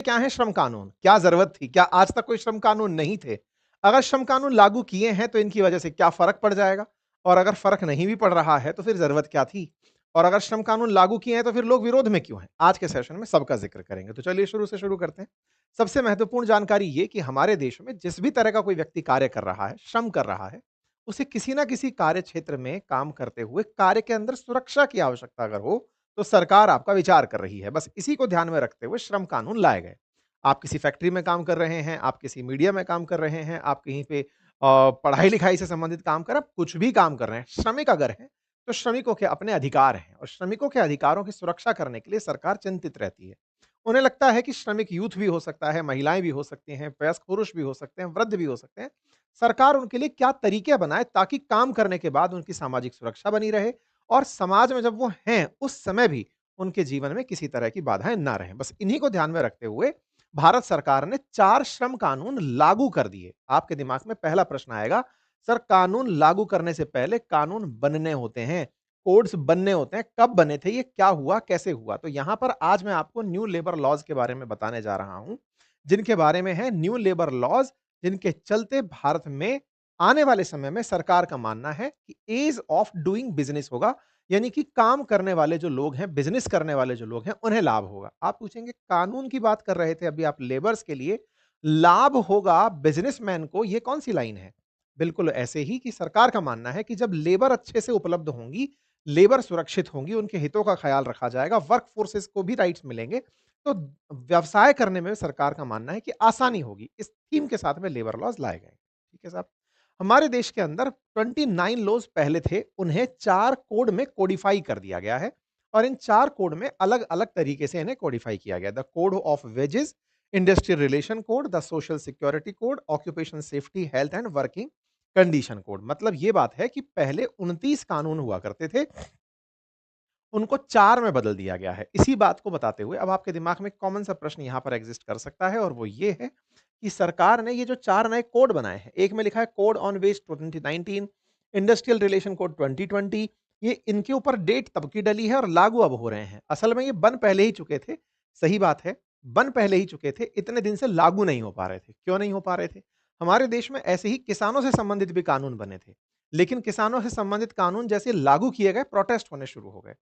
क्या है श्रम कानून? क्या ज़रूरत थी? क्या आज तक कोई श्रम कानून नहीं थे? अगर श्रम कानून लागू किए हैं तो इनकी वजह से क्या फ़र्क पड़ जाएगा? और अगर फ़र्क नहीं भी पड़ रहा है तो फिर ज़रूरत क्या थी? और अगर श्रम कानून लागू किए हैं तो फिर लोग विरोध में क्यों हैं? आज के सेशन में सबका ज़िक्र करेंगे। तो चलिए शुरू से शुरू करते हैं। सबसे महत्वपूर्ण जानकारी ये कि हमारे देश में जिस भी तरह का कोई व्यक्ति कार्य कर रहा है, श्रम कर रहा है, उसे किसी न किसी कार्य क्षेत्र में काम करते हुए कार्य के अंदर सुरक्षा की आवश्यकता अगर हो, तो सरकार आपका विचार कर रही है। बस इसी को ध्यान में रखते हुए श्रम कानून लाए गए। आप किसी फैक्ट्री में काम कर रहे हैं, आप किसी मीडिया में काम कर रहे हैं, आप कहीं पे पढ़ाई-लिखाई से संबंधित काम कर रहे हैं, आप कुछ भी काम कर रहे हैं, श्रमिक अगर हैं, तो श्रमिकों के अपने अधिकार हैं और श्रमिकों के अधिकारों की सुरक्षा करने के लिए सरकार चिंतित रहती है। उन्हें लगता है कि श्रमिक यूथ भी हो सकता है, महिलाएँ भी हो सकती हैं, वयस्क पुरुष भी हो सकते हैं, वृद्ध भी हो सकते हैं। सरकार उनके लिए क्या तरीके बनाए ताकि काम करने के बाद उनकी सामाजिक सुरक्षा बनी रहे और समाज में जब वो हैं, उस समय भी उनके जीवन में किसी तरह की बाधाएँ ना रहें। बस इन्हीं को ध्यान में रखते हुए भारत सरकार ने 4 श्रम कानून लागू कर दिए। आपके दिमाग में पहला प्रश्न आएगा, सर कानून लागू करने से पहले कानून बनने होते हैं, कोड्स बनने होते हैं, कब बने थे, ये क्या हुआ, कैसे हुआ? तो यहाँ पर आज मैं आपको न्यू लेबर लॉज़ के बारे में बताने जा रहा हूँ, जिनके बारे में है न्यू लेबर लॉज़, जिनके चलते भारत में आने वाले समय में सरकार का मानना है कि ईज़ ऑफ डूइंग बिज़नेस होगा, यानी कि काम करने वाले जो लोग हैं, बिज़नेस करने वाले जो लोग हैं, उन्हें लाभ होगा। आप पूछेंगे कानून की बात कर रहे थे अभी आप लेबर्स के लिए, लाभ होगा बिज़नेसमैन को ये कौन-सी लाइन है? बिल्कुल ऐसे ही कि सरकार का मानना है कि जब लेबर अच्छे से उपलब्ध होंगी, लेबर सुरक्षित होंगी, उनके हितों का ख़्याल रखा जाएगा, वर्क फ़ोर्सेस को भी राइट्स मिलेंगे, तो व्यवसाय करने में सरकार का मानना है कि आसानी होगी। इस थीम के साथ में लेबर लॉज़ लाए गए। ठीक है साहब? हमारे देश के अंदर 29 लॉज़ पहले थे, उन्हें 4 कोड में कोडिफ़ाई कर दिया गया है और इन 4 कोड में अलग-अलग तरीके से इन्हें कोडिफ़ाई किया गया है। The code of wages, industrial relation code, the social security code, occupation safety, health and working condition code. मतलब ये बात है कि पहले 29 कानून हुआ करते थे, उनको 4 में बदल दिया गया है। इसी बात को बताते हुए अब आपके दिमाग में कॉमन सा प्रश्न यहाँ पर एग्ज़िस्ट कर सकता है और वो ये है कि सरकार ने ये जो 4 नए कोड बनाए हैं, एक में लिखा है code on wages 2019, industrial relation code 2020, ये इनके ऊपर डेट तब की डली है और लागू अब हो रहे हैं। असल में ये बन पहले ही चुके थे, सही बात है, बन पहले ही चुके थे, इतने दिन से लागू नहीं हो पा रहे थे। क्यों नहीं हो पा रहे थे? हमारे देश में ऐसे ही किसानों से संबंधित भी कानून बने थे, लेकिन किसानों से संबंधित कानून जैसे लागू किए गए, प्रोटेस्ट होने शुरू हो गए।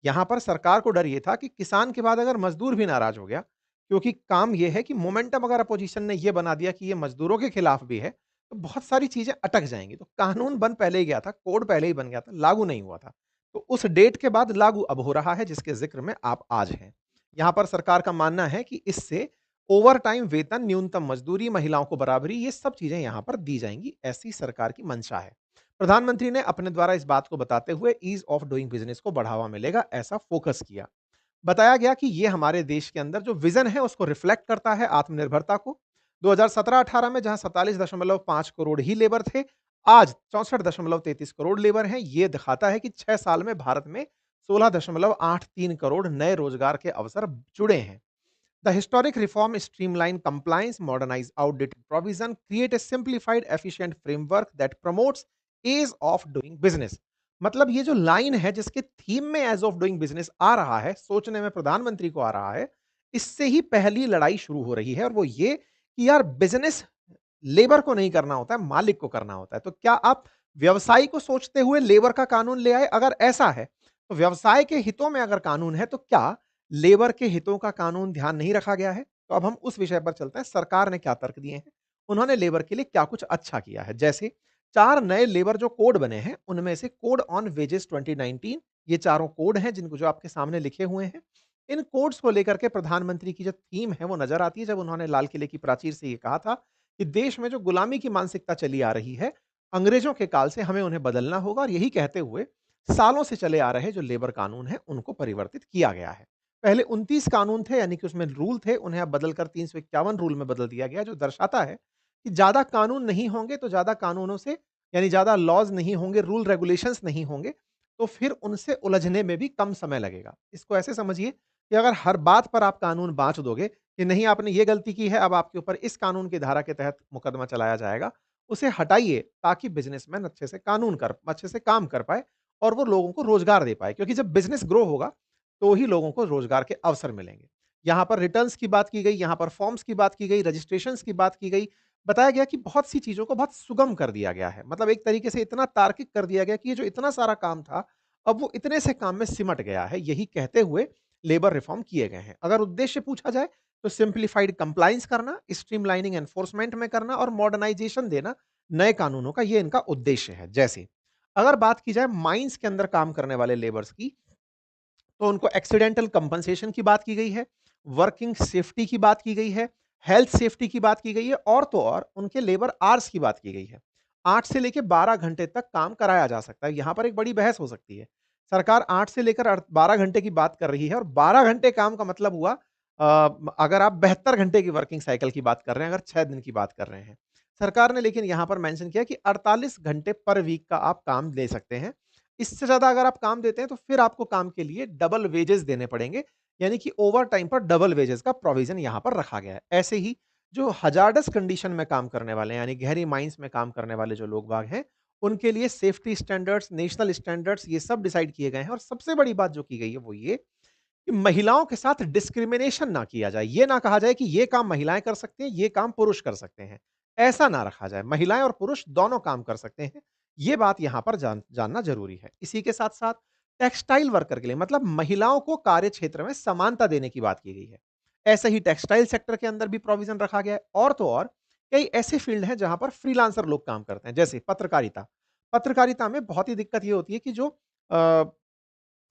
यहाँ पर सरकार को डर ये था कि किसान के बाद अगर मज़दूर भी नाराज़ हो गया, क्योंकि काम ये है कि मोमेंटम अगर अपोज़िशन ने ये बना दिया कि ये मज़दूरों के खिलाफ भी है, तो बहुत सारी चीज़ें अटक जाएँगी। तो कानून बन पहले ही गया था, कोड पहले ही बन गया था, लागू नहीं हुआ था। तो उस डेट के बाद लागू अब हो रहा है जिसके ज़िक्र में आप आज हैं। यहाँ पर सरकार का मानना है कि इससे ओवरटाइम वेतन, न्यूनतम मज़दूरी, महिलाओं को बराबरी, ये सब चीज़ें यहाँ पर दी जाएँगी, ऐसी सरकार की मंशा है। प्रधानमंत्री ने अपने द्वारा इस बात को बताते हुए ईज़ ऑफ डूइंग बिज़नेस को बढ़ावा मिलेगा, ऐसा फ़ोकस किया। बताया गया कि ये हमारे देश के अंदर जो विज़न है उसको रिफ्लेक्ट करता है आत्मनिर्भरता को। 2017-18 में जहाँ 47.5 करोड़ ही लेबर थे, आज 64.33 करोड़ लेबर हैं। ये दिखाता है कि 6 साल में भारत में 16.83 करोड़ नए रोज़गार के अवसर जुड़े हैं। The historic reform streamline compliance, modernize outdated provision, create a simplified, efficient framework that promotes ease of doing business. मतलब ये जो लाइन है जिसके थीम में एज ऑफ डूइंग बिजनेस आ रहा है, सोचने में प्रधानमंत्री को आ रहा है, इससे ही पहली लड़ाई शुरू हो रही है और वो ये कि यार बिजनेस लेबर को नहीं करना होता है, मालिक को करना होता है। तो क्या आप व्यवसायी को सोचते हुए लेबर का कानून ले आए? अगर ऐसा है, तो व्यवसाय के हितों में अगर कानून है, तो क्या लेबर के हितों का कानून ध्यान नहीं रखा गया है? तो अब हम उस विषय पर चलते हैं, सरकार ने क्या तर्क दिए हैं? उन्होंने लेबर के लिए क्या कुछ अच्छा किया है? जैसे 4 नए लेबर जो कोड बने हैं, उनमें से कोड ऑन वेजेस 2019, ये चारों कोड हैं जिनको जो आपके सामने लिखे हुए हैं। इन कोड्स को लेकर के प्रधानमंत्री की जो थीम है, वो नज़र आती है जब उन्होंने लाल किले की प्राचीर से ये कहा था कि देश में जो गुलामी की मानसिकता चली आ रही है, अंग्रेजों के काल से हमें उन्हें बदलना होगा और यही कहते हुए सालों से चले आ रहे जो लेबर कानून हैं, उनको परिवर्तित किया गया है। पहले 29 कानून थे यानी कि उसमें रूल थे, उन्हें अब बदलकर 351 रूल में बदल दिया गया, जो दर्शाता है कि ज़्यादा कानून नहीं होंगे तो ज़्यादा कानूनों से यानी ज़्यादा लॉज़ नहीं होंगे, रूल रेगुलेशंस नहीं होंगे, तो फिर उनसे उलझने में भी कम समय लगेगा। इसको ऐसे समझिए कि अगर हर बात पर आप कानून बाँच दोगे कि नहीं आपने ये गलती की है, अब आपके ऊपर इस कानून की धारा के तहत मुकदमा चलाया जाएगा, उसे हटाइए ताकि बिज़नेसमैन अच्छे से काम कर पाए और वो लोगों को रोज़गार दे पाए क्योंकि जब बिज़नेस ग्रो होगा तो ही लोगों को रोज़गार के अवसर मिलेंगे। यहाँ पर रिटर्न्स की बात की गई, यहाँ पर फॉर्म्स की बात की गई, रजिस्ट्रेशंस की बात की गई। बताया गया कि बहुत सी चीज़ों को बहुत सुगम कर दिया गया है। मतलब एक तरीके से इतना तार्किक कर दिया गया कि ये जो इतना सारा काम था, अब वो इतने से काम में सिमट गया है। यही कहते हुए लेबर रिफॉर्म किए गए हैं। अगर उद्देश्य पूछा जाए तो सिम्प्लिफाइड कंप्लायंस करना, स्ट्रीमलाइनिंग एनफोर्समेंट में करना और मॉडर्नाइजेशन देना नए कानूनों का ये इनका उद्देश्य है। जैसे अगर बात की जाए माइंस के अंदर काम करने वाले लेबर्स की, तो उनको एक्सीडेंटल कंपनसेशन की बात की गई है, वर्किंग सेफ्टी की बात की गई है, हेल्थ सेफ्टी की बात की गई है और तो और उनके लेबर आवर्स की बात की गई है। 8 से लेके 12 घंटे तक काम कराया जा सकता है। यहाँ पर एक बड़ी बहस हो सकती है। सरकार 8 से लेकर 12 घंटे की बात कर रही है और 12 घंटे काम का मतलब हुआ अगर आप 72 घंटे की वर्किंग साइकिल की बात कर रहे हैं, अगर 6 दिन की बात कर रहे हैं। सरकार ने लेकिन यहाँ पर मेंशन किया कि 48 घंटे पर वीक का आप काम ले सकते हैं। इससे ज़्यादा अगर आप काम देते हैं तो फिर आपको काम के लिए डबल वेजेस देने पड़ेंगे, यानी कि ओवरटाइम पर डबल वेजेस का प्रोविज़न यहाँ पर रखा गया है। ऐसे ही जो हज़ार्डस कंडीशन में काम करने वाले हैं, यानी गहरी माइन्स में काम करने वाले जो लोग बाग हैं, उनके लिए सेफ्टी स्टैंडर्ड्स, नेशनल स्टैंडर्ड्स ये सब डिसाइड किए गए हैं और सबसे बड़ी बात जो की गई है वो ये कि महिलाओं के साथ डिस्क्रिमिनेशन ना किया जाए। ये ना कहा जाए कि ये काम महिलाएँ कर सकती हैं, ये काम पुरुष कर सकते हैं। ऐसा ना रखा जाए। महिलाएँ और पुरुष दोनों काम कर सकते हैं। ये बात यहाँ पर जानना ज़रूरी है। इसी के साथ-साथ टेक्सटाइल वर्कर के लिए मतलब महिलाओं को कार्य क्षेत्र में समानता देने की बात की गई है। ऐसे ही टेक्सटाइल सेक्टर के अंदर भी प्रोविज़न रखा गया है और तो और कई ऐसे फील्ड हैं जहाँ पर फ्रीलांसर लोग काम करते हैं, जैसे पत्रकारिता। पत्रकारिता में बहुत ही दिक्कत ये होती है कि जो अ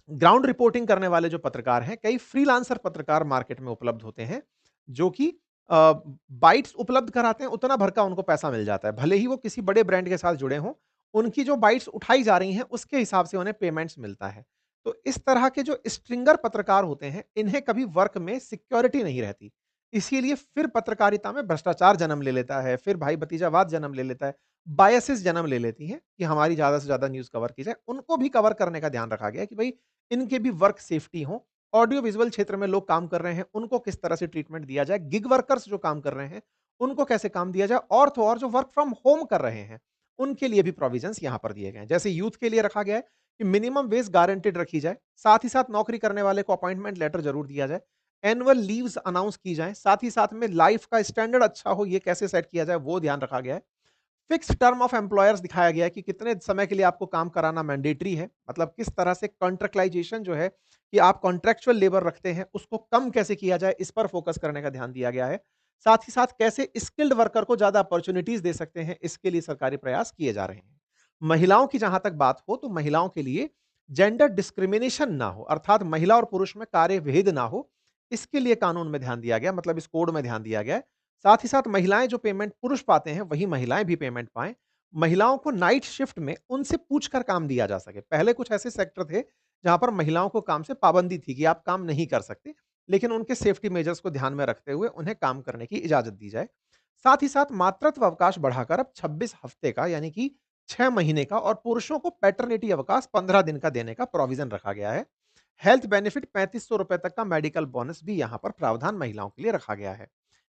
ग्राउंड रिपोर्टिंग करने वाले जो पत्रकार हैं, कई फ्रीलांसर पत्रकार मार्केट में उपलब्ध होते हैं, जो कि बाइट्स उपलब्ध कराते हैं, उतना भर का उनको पैसा मिल जाता है। भले ही वो किसी बड़े ब्रांड के साथ जुड़े हों, उनकी जो बाइट्स उठाई जा रही हैं, उसके हिसाब से उन्हें पेमेंट्स मिलता है। तो इस तरह के जो स्ट्रिंगर पत्रकार होते हैं, इन्हें कभी वर्क में सिक्योरिटी नहीं रहती। इसीलिए फिर पत्रकारिता में भ्रष्टाचार जन्म ले लेता है, फिर भाई-भतीजावाद जन्म ले लेता है, बायसेस जन्म ले लेती हैं कि हमारी ज़्यादा से ज़्यादा न्यूज़ कवर की जाए। उनको भी कवर करने का ध्यान रखा गया है कि भई इनके भी वर्क सेफ्टी हो। ऑडियो विजुअल क्षेत्र में लोग काम कर रहे हैं, उनको किस तरह से ट्रीटमेंट दिया जाए, गिग वर्कर्स जो काम कर रहे हैं, उनको कैसे काम दिया जाए और तो और जो वर्क फ्रॉम होम कर रहे हैं, उनके लिए भी प्रोविजंस यहाँ पर दिए गए हैं। जैसे यूथ के लिए रखा गया है कि मिनिमम वेज गारंटीड रखी जाए, साथ ही साथ नौकरी करने वाले को अपॉइंटमेंट लेटर ज़रूर दिया जाए, एनुअल लीव्स अनाउंस की जाएँ, साथ ही साथ में लाइफ का स्टैंडर्ड अच्छा हो, ये कैसे सेट किया जाए, वो ध्यान रखा गया है। फिक्स टर्म ऑफ एम्प्लॉयर्स दिखाया गया है कि कितने समय के लिए आपको काम कराना मैंडेटरी है। मतलब किस तरह से कॉन्ट्रैक्चुअलाइजेशन जो है कि आप कॉन्ट्रैक्चुअल लेबर रखते हैं, उसको कम कैसे किया जाए, इस पर फोकस करने का ध्यान दिया गया है। साथ ही साथ कैसे स्किल्ड वर्कर को ज़्यादा अपॉर्च्युनिटीज़ दे सकते हैं, इसके लिए सरकारी प्रयास किए जा रहे हैं। महिलाओं की जहाँ तक बात हो, तो महिलाओं के लिए जेंडर डिस्क्रिमिनेशन ना हो, अर्थात महिला और पुरुष में कार्य भेद ना हो, इसके लिए कानून में ध्यान दिया गया, मतलब इस कोड में ध्यान दिया गया है। साथ ही साथ महिलाएँ जो पेमेंट पुरुष पाते हैं, वही महिलाएँ भी पेमेंट पाएँ। महिलाओं को नाइट शिफ्ट में उनसे पूछकर काम दिया जा सके। पहले कुछ ऐसे सेक्टर थे, जहाँ पर महिलाओं को काम से पाबंदी थी कि आप काम नहीं कर सकते, लेकिन उनके सेफ्टी मेजर्स को ध्यान में रखते हुए उन्हें काम करने की इजाज़त दी जाए। साथ ही साथ मातृत्व अवकाश बढ़ाकर अब 26 हफ्ते का यानी कि 6 महीने का और पुरुषों को पैटर्निटी अवकाश 15 दिन का देने का प्रोविज़न रखा गया है। हेल्थ बेनिफिट ₹3500 तक का मेडिकल बोनस भी यहाँ पर प्रावधान महिलाओं के लिए रखा गया है।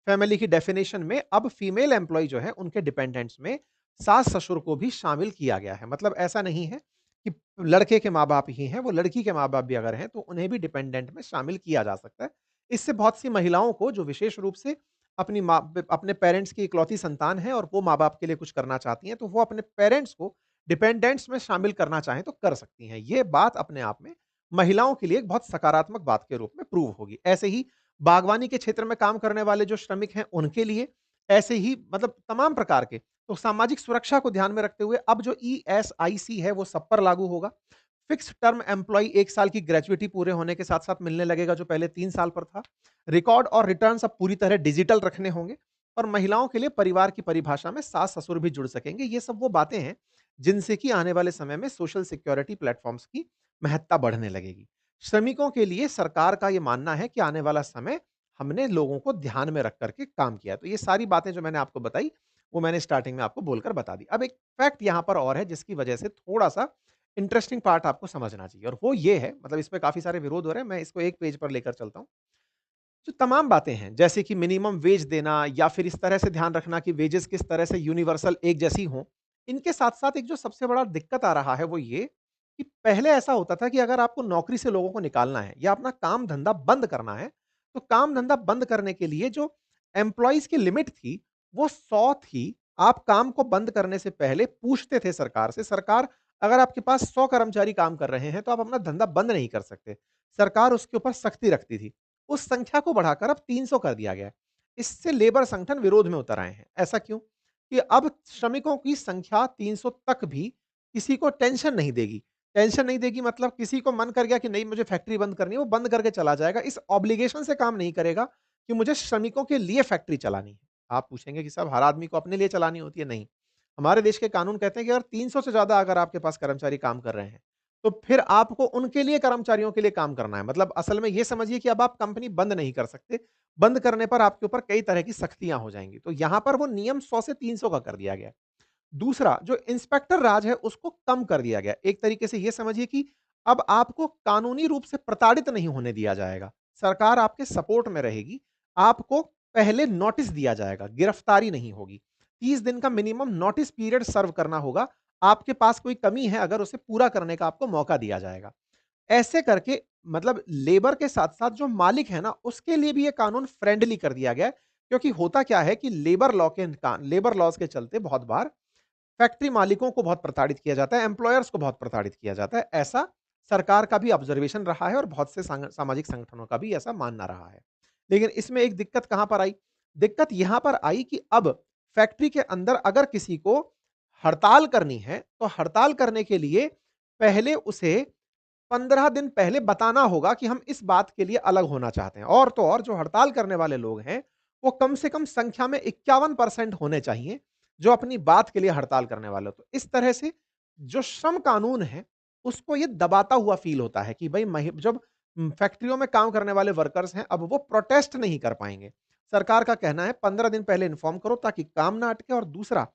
फैमिली की डेफिनेशन में अब फीमेल एम्प्लॉयी जो है उनके डिपेंडेंट्स में सास-ससुर को भी शामिल किया गया है। मतलब ऐसा नहीं है कि लड़के के माँ-बाप ही हैं, वो लड़की के माँ-बाप भी अगर हैं तो उन्हें भी डिपेंडेंट में शामिल किया जा सकता है। इससे बहुत सी महिलाओं को जो विशेष रूप से अपने पेरेंट्स की इकलौती संतान है और वो माँ-बाप के लिए कुछ करना चाहती हैं, तो वो अपने पेरेंट्स को डिपेंडेंट्स में शामिल करना चाहें तो कर सकती हैं। ये बात अपने आप में महिलाओं के लिए एक बहुत सकारात्मक बात के रूप में प्रूव होगी। ऐसे ही बागवानी के क्षेत्र में काम करने वाले जो श्रमिक हैं, उनके लिए ऐसे ही मतलब तमाम प्रकार के तो सामाजिक सुरक्षा को ध्यान में रखते हुए अब जो ईएसआईसी है, वो सब पर लागू होगा। फिक्स्ड टर्म एम्प्लॉयी 1 साल की ग्रेच्युइटी पूरे होने के साथ-साथ मिलने लगेगा, जो पहले 3 साल पर था। रिकॉर्ड और रिटर्न्स अब पूरी तरह डिजिटल रखने होंगे और महिलाओं के लिए परिवार की परिभाषा में सास-ससुर भी जुड़ सकेंगे। ये सब वो बातें हैं, जिनसे कि आने वाले समय में सोशल सिक्योरिटी प्लेटफ़ॉर्म्स की महत्ता बढ़ने लगेगी। श्रमिकों के लिए सरकार का ये मानना है कि आने वाला समय हमने लोगों को ध्यान में रख कर के काम किया। तो ये सारी बातें जो मैंने आपको बताई, वो मैंने स्टार्टिंग में आपको बोलकर बता दी। अब एक फैक्ट यहाँ पर और है जिसकी वजह से थोड़ा-सा इंटरेस्टिंग पार्ट आपको समझना चाहिए और वो ये है मतलब इस पे काफ़ी सारे विरोध हो रहे हैं, मैं इसको एक पेज पर लेकर चलता हूँ। जो तमाम बातें हैं, जैसे कि मिनिमम वेज देना या फिर इस तरह से ध्यान रखना कि वेजेस किस तरह से यूनिवर्सल एक जैसी हों, इनके साथ-साथ एक जो सबसे बड़ा दिक्कत आ रहा है वो ये कि पहले ऐसा होता था कि अगर आपको नौकरी से लोगों को निकालना है या अपना काम-धंधा बंद करना है, तो काम-धंधा बंद करने के लिए जो एम्प्लॉइज़ की लिमिट थी, वो 100 थी। आप काम को बंद करने से पहले पूछते थे सरकार से, सरकार अगर आपके पास 100 कर्मचारी काम कर रहे हैं, तो आप अपना धंधा बंद नहीं कर सकते। सरकार उसके ऊपर सख्ती रखती थी। उस संख्या को बढ़ाकर अब 300 कर दिया गया है। इससे लेबर संगठन विरोध में उतर आए हैं। ऐसा क्यों? कि अब श्रमिकों की संख्या 300 तक भी किसी को टेंशन नहीं देगी। टेंशन नहीं देगी मतलब किसी को मन कर गया कि नहीं मुझे फैक्ट्री बंद करनी है, वो बंद करके चला जाएगा। इस ऑब्लिगेशन से काम नहीं करेगा कि मुझे श्रमिकों के लिए फैक्ट्री चलानी है। आप पूछेंगे कि साहब हर आदमी को अपने लिए चलानी होती है, नहीं। हमारे देश के कानून कहते हैं कि अगर 300 से ज़्यादा अगर आपके पास कर्मचारी काम कर रहे हैं, तो फिर आपको उनके लिए कर्मचारियों के लिए काम करना है। मतलब असल में ये समझिए कि अब आप कंपनी बंद नहीं कर सकते। बंद करने पर आपके ऊपर कई तरह की सख्तियाँ हो जाएँगी। तो यहाँ पर वो नियम 100 से 300 का कर दिया गया है। दूसरा जो इंस्पेक्टर राज है उसको कम कर दिया गया। एक तरीके से ये समझिए कि अब आपको कानूनी रूप से प्रताड़ित नहीं होने दिया जाएगा। सरकार आपके सपोर्ट में रहेगी। आपको पहले नोटिस दिया जाएगा, गिरफ्तारी नहीं होगी। 30 दिन का मिनिमम नोटिस पीरियड सर्व करना होगा। आपके पास कोई कमी है अगर उसे पूरा करने का आपको मौका दिया जाएगा। ऐसे करके मतलब लेबर के साथ-साथ जो मालिक है ना, उसके लिए भी ये कानून फ्रेंडली कर दिया गया है। क्योंकि होता क्या है कि लेबर लॉज़ के चलते बहुत बार फैक्ट्री मालिकों को बहुत प्रताड़ित किया जाता है, एम्प्लॉयर्स को बहुत प्रताड़ित किया जाता है। ऐसा सरकार का भी ऑब्जर्वेशन रहा है और बहुत से सामाजिक संगठनों का भी ऐसा मानना रहा है। लेकिन इसमें एक दिक्कत कहाँ पर आई? दिक्कत यहाँ पर आई कि अब फैक्ट्री के अंदर अगर किसी को हड़ताल करनी है, तो हड़ताल करने के लिए पहले उसे 15 दिन पहले बताना होगा कि हम इस बात के लिए अलग होना चाहते हैं। और तो और जो हड़ताल करने वाले लोग हैं, वो कम से कम संख्या में 51% होने चाहिए, जो अपनी बात के लिए हड़ताल करने वाले हो। तो इस तरह से जो श्रम कानून है, उसको ये दबाता हुआ फ़ील होता है कि भई जब फैक्ट्रियों में काम करने वाले वर्कर्स हैं, अब वो प्रोटेस्ट नहीं कर पाएँगे। सरकार का कहना है 15 दिन पहले इन्फॉर्म करो ताकि काम ना अटके और दूसरा,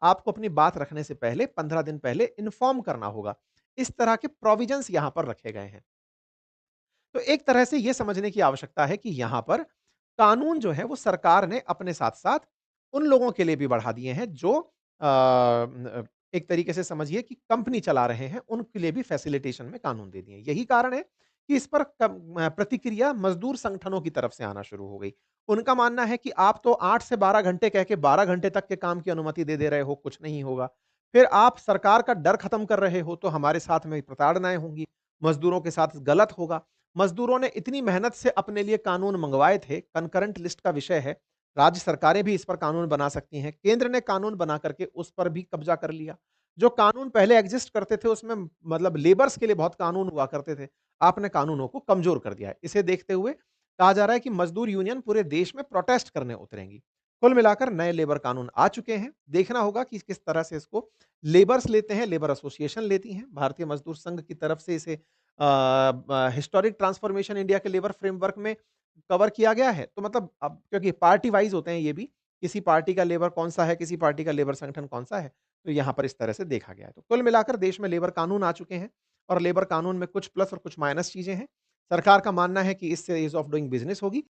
आपको अपनी बात रखने से पहले 15 दिन पहले इन्फॉर्म करना होगा। इस तरह के प्रोविजंस यहाँ पर रखे गए हैं। तो एक तरह से ये समझने की आवश्यकता है कि यहाँ पर कानून जो है वो सरकार ने अपने साथ-साथ उन लोगों के लिए भी बढ़ा दिए हैं जो एक तरीके से समझिए कि कंपनी चला रहे हैं, उनके लिए भी फैसिलिटेशन में कानून दे दिए हैं। यही कारण है कि इस पर प्रतिक्रिया मज़दूर संगठनों की तरफ से आना शुरू हो गई। उनका मानना है कि आप तो 8 से 12 घंटे कह के 12 घंटे तक के काम की अनुमति दे रहे हो, कुछ नहीं होगा। फिर आप सरकार का डर खत्म कर रहे हो, तो हमारे साथ में प्रताड़नाएँ होंगी, मज़दूरों के साथ गलत होगा। मज़दूरों ने इतनी मेहनत से अपने लिए कानून मंगवाए थे, कंकरेंट लिस्ट का विषय है। राज्य सरकारें भी इस पर कानून बना सकती हैं। केंद्र ने कानून बना करके उस पर भी कब्ज़ा कर लिया। जो कानून पहले एग्ज़िस्ट करते थे उसमें मतलब लेबर्स के लिए बहुत कानून हुआ करते थे। आपने कानूनों को कमज़ोर कर दिया है। इसे देखते हुए कहा जा रहा है कि मज़दूर यूनियन पूरे देश में प्रोटेस्ट करने उतरेंगी। कुल मिलाकर नए लेबर कानून आ चुके हैं। देखना होगा कि किस तरह से इसको लेबर्स लेते हैं, लेबर एसोसिएशन लेती हैं। भारतीय मज़दूर संघ की तरफ से इसे हिस्टोरिक ट्रांसफॉर्मेशन इंडिया के लेबर फ्रेमवर्क में कवर किया गया है। तो मतलब अब क्योंकि पार्टी वाइज़ होते हैं ये भी, किसी पार्टी का लेबर कौन-सा है, किसी पार्टी का लेबर संगठन कौन-सा है, तो यहाँ पर इस तरह से देखा गया है। तो कुल मिलाकर देश में लेबर कानून आ चुके हैं और लेबर कानून में कुछ प्लस और कुछ माइनस चीज़ें हैं। सरकार का मानना है कि इससे ईज़ ऑफ डूइंग बिज़नेस होगी।